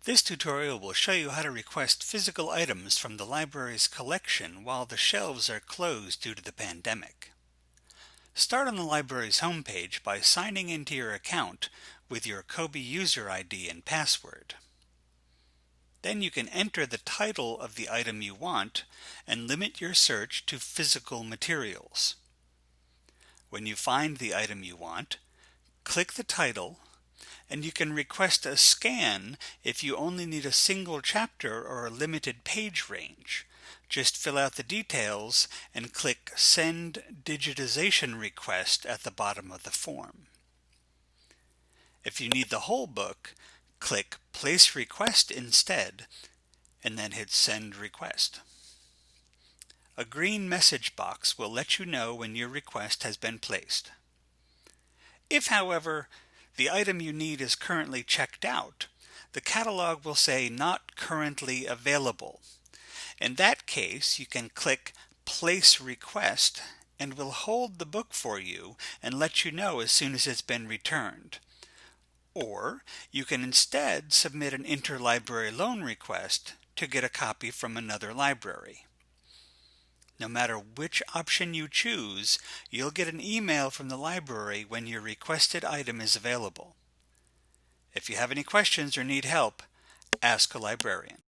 This tutorial will show you how to request physical items from the library's collection while the shelves are closed due to the pandemic. Start on the library's homepage by signing into your account with your Kobe user ID and password. Then you can enter the title of the item you want and limit your search to physical materials. When you find the item you want, click the title, and you can request a scan if you only need a single chapter or a limited page range. Just fill out the details and click Send Digitization Request at the bottom of the form. If you need the whole book, click Place Request instead, and then hit Send Request. A green message box will let you know when your request has been placed. If, however, the item you need is currently checked out, the catalog will say Not Currently Available. In that case, you can click Place Request and we'll hold the book for you and let you know as soon as it's been returned. Or you can instead submit an interlibrary loan request to get a copy from another library. No matter which option you choose, you'll get an email from the library when your requested item is available. If you have any questions or need help, ask a librarian.